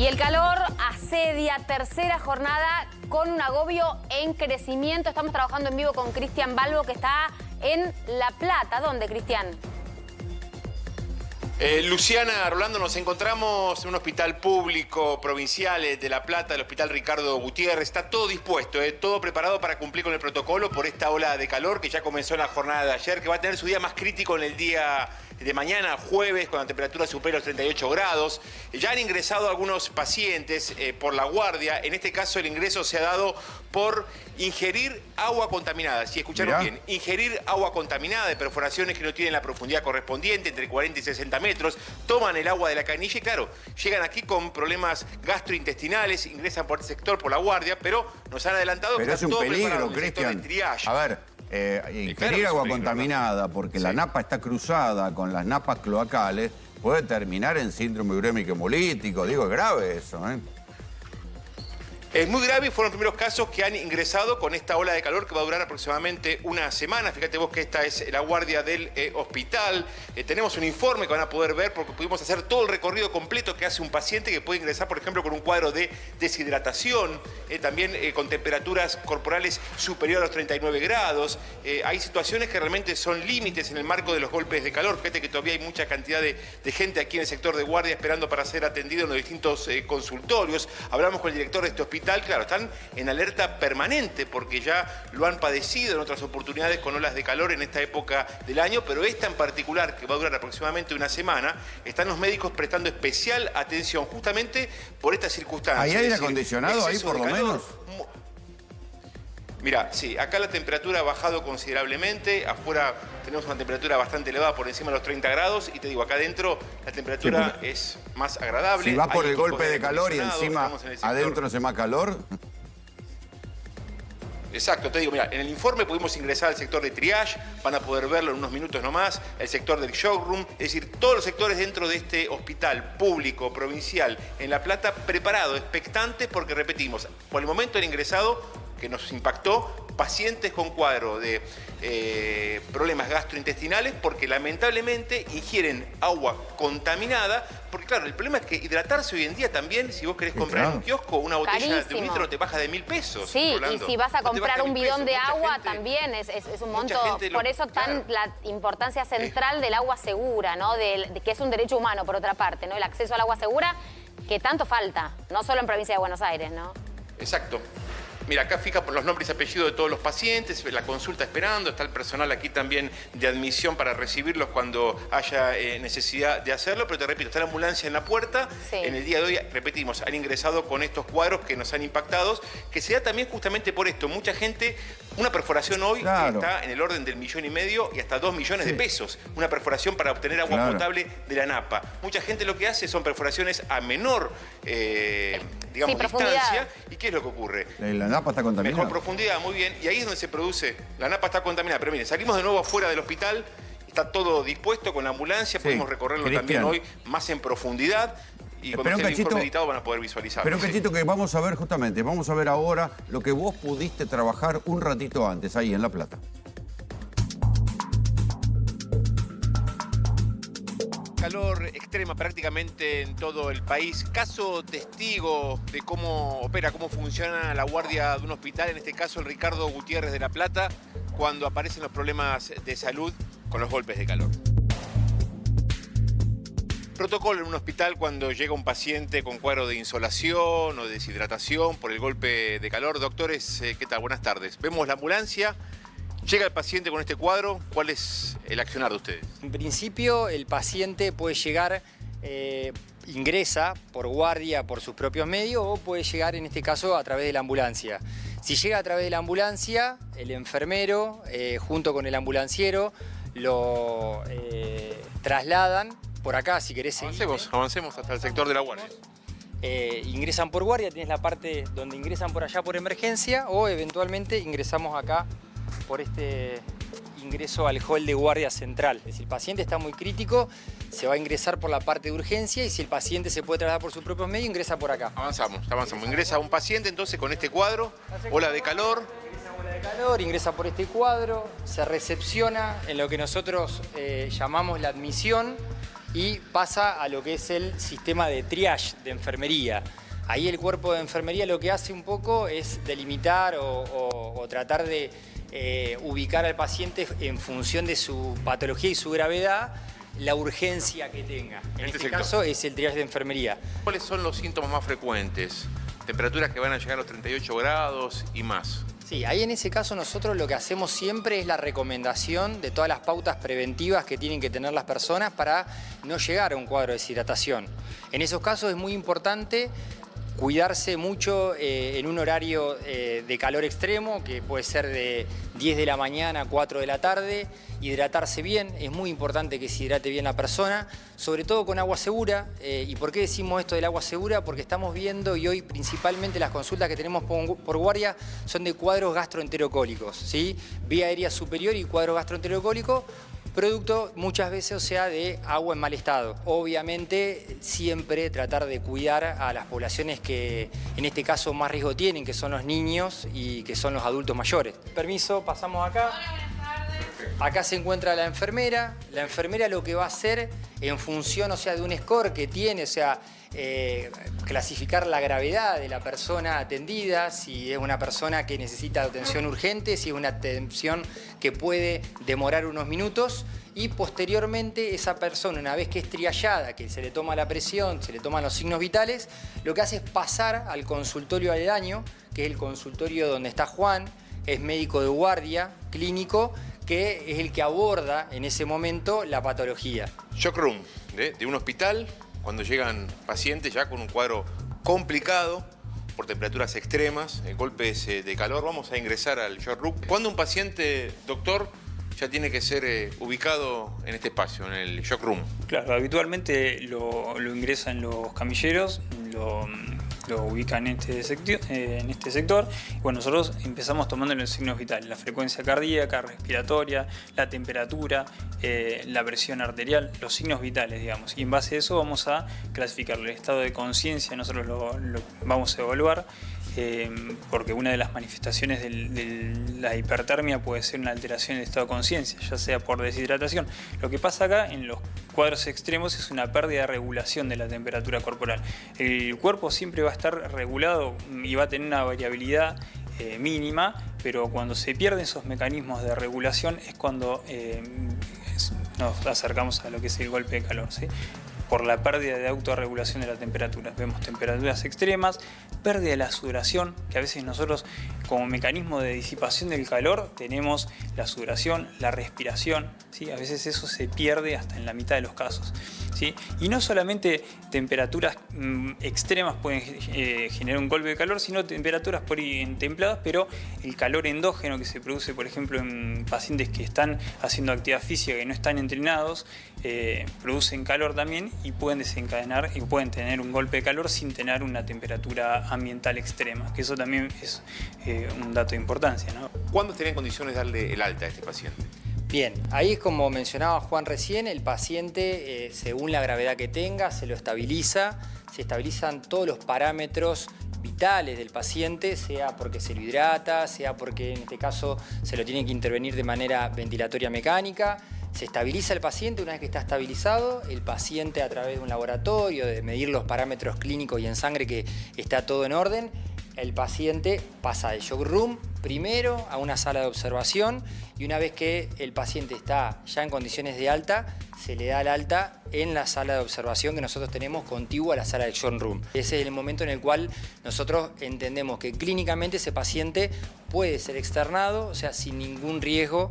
Y el calor asedia, tercera jornada con un agobio en crecimiento. Estamos trabajando en vivo con Cristian Balbo, que está en La Plata. ¿Dónde, Cristian? Luciana, Rolando, nos encontramos en un hospital público provincial de La Plata, el Hospital Ricardo Gutiérrez. Está todo dispuesto, todo preparado para cumplir con el protocolo por esta ola de calor que ya comenzó en la jornada de ayer, que va a tener su día más crítico en el día de mañana, jueves, cuando la temperatura supera los 38 grados. Ya han ingresado algunos pacientes por la guardia. En este caso, el ingreso se ha dado por ingerir agua contaminada. Si escucharon bien, ingerir agua contaminada de perforaciones que no tienen la profundidad correspondiente, entre 40 y 60 metros. Toman el agua de la canilla y, claro, llegan aquí con problemas gastrointestinales, ingresan por este sector, por la guardia, pero nos han adelantado que es un peligro, Cristian. A ver, ingerir agua contaminada porque la napa está cruzada con las napas cloacales puede terminar en síndrome urémico hemolítico. Digo, es grave eso, ¿eh? Es muy grave y fueron los primeros casos que han ingresado con esta ola de calor que va a durar aproximadamente una semana. Fíjate vos que esta es la guardia del hospital. Tenemos un informe que van a poder ver porque pudimos hacer todo el recorrido completo que hace un paciente que puede ingresar, por ejemplo, con un cuadro de deshidratación, también con temperaturas corporales superiores a los 39 grados. Hay situaciones que realmente son límites en el marco de los golpes de calor. Fíjate que todavía hay mucha cantidad de gente aquí en el sector de guardia esperando para ser atendido en los distintos consultorios. Hablamos con el director de este hospital. Claro, están en alerta permanente porque ya lo han padecido en otras oportunidades con olas de calor en esta época del año, pero esta en particular, que va a durar aproximadamente una semana, están los médicos prestando especial atención justamente por estas circunstancias. ¿Hay aire acondicionado ahí por lo menos? Mira, sí, acá la temperatura ha bajado considerablemente, afuera tenemos una temperatura bastante elevada por encima de los 30 grados y te digo, acá adentro la temperatura es más agradable. Si va por el golpe de calor y encima adentro hace más calor. Exacto, te digo, mira, en el informe pudimos ingresar al sector de triage, van a poder verlo en unos minutos nomás, el sector del showroom, es decir, todos los sectores dentro de este hospital público, provincial, en La Plata, preparado, expectantes, porque repetimos, por el momento han ingresado, que nos impactó, pacientes con cuadro de problemas gastrointestinales porque lamentablemente ingieren agua contaminada, porque claro, el problema es que hidratarse hoy en día también, si vos querés comprar en un kiosco una botella de un litro te baja de 1000 pesos. Sí, Rolando. Y si vas a comprar un bidón de agua también es un monto, por eso la importancia central del agua segura, ¿no? Que es un derecho humano por otra parte, ¿no? El acceso al agua segura que tanto falta, no solo en provincia de Buenos Aires, ¿no? Exacto. Mira, acá fija por los nombres y apellidos de todos los pacientes, la consulta esperando, está el personal aquí también de admisión para recibirlos cuando haya necesidad de hacerlo, pero te repito, está la ambulancia en la puerta. Sí. En el día de hoy, repetimos, han ingresado con estos cuadros que nos han impactado, que se da también justamente por esto. Mucha gente, una perforación hoy que está en el orden del 1,5 millones y hasta 2 millones de pesos, una perforación para obtener agua potable de la napa. Mucha gente lo que hace son perforaciones a menor, digamos, distancia. ¿Y qué es lo que ocurre? La napa está contaminada. Mejor profundidad, muy bien. Y ahí es donde se produce. La napa está contaminada. Pero miren, salimos de nuevo afuera del hospital. Está todo dispuesto con la ambulancia. Podemos recorrerlo también hoy más en profundidad. Y cuando esté el informe editado van a poder visualizarlo. Pero cachito, que vamos a ver justamente, vamos a ver ahora lo que vos pudiste trabajar un ratito antes, ahí en La Plata. Calor extrema prácticamente en todo el país. Caso testigo de cómo opera, cómo funciona la guardia de un hospital, en este caso el Ricardo Gutiérrez de La Plata, cuando aparecen los problemas de salud con los golpes de calor. Protocolo en un hospital cuando llega un paciente con cuadro de insolación o de deshidratación por el golpe de calor. Doctores, ¿qué tal? Buenas tardes. Vemos la ambulancia. Llega el paciente con este cuadro, ¿cuál es el accionar de ustedes? En principio, el paciente puede llegar, ingresa por guardia por sus propios medios o puede llegar, en este caso, a través de la ambulancia. Si llega a través de la ambulancia, el enfermero, junto con el ambulanciero, lo trasladan por acá, si querés seguir. Avancemos hasta el sector de la guardia. Ingresan por guardia, tienes la parte donde ingresan por allá por emergencia o eventualmente ingresamos acá por este ingreso al hall de guardia central. Si el paciente está muy crítico, se va a ingresar por la parte de urgencia y si el paciente se puede trasladar por sus propios medios, ingresa por acá. Avanzamos. Ingresa un paciente entonces con este cuadro, ola de calor. Ingresa por este cuadro, se recepciona en lo que nosotros llamamos la admisión. y pasa a lo que es el sistema de triage de enfermería. Ahí el cuerpo de enfermería lo que hace un poco es delimitar o tratar de ubicar al paciente en función de su patología y su gravedad, la urgencia que tenga. En este caso es el triage de enfermería. ¿Cuáles son los síntomas más frecuentes? Temperaturas que van a llegar a los 38 grados y más. Sí, ahí en ese caso nosotros lo que hacemos siempre es la recomendación de todas las pautas preventivas que tienen que tener las personas para no llegar a un cuadro de deshidratación. En esos casos es muy importante cuidarse mucho en un horario de calor extremo, que puede ser de 10 de la mañana a 4 de la tarde, hidratarse bien, es muy importante que se hidrate bien la persona, sobre todo con agua segura. ¿Y por qué decimos esto del agua segura? Porque estamos viendo, y hoy principalmente las consultas que tenemos por guardia son de cuadros gastroenterocólicos, ¿sí? Vía aérea superior y cuadro gastroenterocólico, producto muchas veces, o sea, de agua en mal estado. Obviamente, siempre tratar de cuidar a las poblaciones que en este caso más riesgo tienen, que son los niños y que son los adultos mayores. Permiso, pasamos acá. Hola, buenas tardes. Acá se encuentra la enfermera. La enfermera lo que va a hacer en función, o sea, de un score que tiene, o sea, clasificar la gravedad de la persona atendida, si es una persona que necesita atención urgente, si es una atención que puede demorar unos minutos, y posteriormente esa persona, una vez que es triallada, que se le toma la presión, se le toman los signos vitales, lo que hace es pasar al consultorio aledaño, que es el consultorio donde está Juan, es médico de guardia, clínico, que es el que aborda en ese momento la patología. Shock room de un hospital, cuando llegan pacientes ya con un cuadro complicado, por temperaturas extremas, golpes de calor, vamos a ingresar al shock room. ¿Cuándo un paciente, doctor, ya tiene que ser ubicado en este espacio, en el shock room? Claro, habitualmente lo ingresan los camilleros, lo ubican en este sector. Bueno, nosotros empezamos tomando los signos vitales, la frecuencia cardíaca, respiratoria, la temperatura, la presión arterial, los signos vitales, digamos. Y en base a eso vamos a clasificarlo. El estado de conciencia nosotros lo vamos a evaluar, porque una de las manifestaciones de la hipertermia puede ser una alteración del estado de conciencia, ya sea por deshidratación. Lo que pasa acá en los cuadros extremos es una pérdida de regulación de la temperatura corporal. El cuerpo siempre va a estar regulado y va a tener una variabilidad mínima, pero cuando se pierden esos mecanismos de regulación es cuando nos acercamos a lo que es el golpe de calor, ¿sí? Por la pérdida de autorregulación de la temperatura. Vemos temperaturas extremas, pérdida de la sudoración, que a veces nosotros como mecanismo de disipación del calor tenemos la sudoración, la respiración, ¿sí? A veces eso se pierde hasta en la mitad de los casos, ¿sí? Y no solamente temperaturas extremas pueden generar un golpe de calor, sino temperaturas por ahí templadas, pero el calor endógeno que se produce, por ejemplo, en pacientes que están haciendo actividad física, que no están entrenados, producen calor también y pueden desencadenar y pueden tener un golpe de calor sin tener una temperatura ambiental extrema, que eso también es un dato de importancia, ¿no? ¿Cuándo estaría en condiciones de darle el alta a este paciente? Bien, ahí como mencionaba Juan recién, el paciente, según la gravedad que tenga, se lo estabiliza, se estabilizan todos los parámetros vitales del paciente, sea porque se lo hidrata, sea porque en este caso se lo tiene que intervenir de manera ventilatoria mecánica. Se estabiliza el paciente. Una vez que está estabilizado, el paciente, a través de un laboratorio, de medir los parámetros clínicos y en sangre que está todo en orden, el paciente pasa del shock room primero a una sala de observación, y una vez que el paciente está ya en condiciones de alta, se le da el alta en la sala de observación que nosotros tenemos contigua a la sala del shock room. Ese es el momento en el cual nosotros entendemos que clínicamente ese paciente puede ser externado, o sea, sin ningún riesgo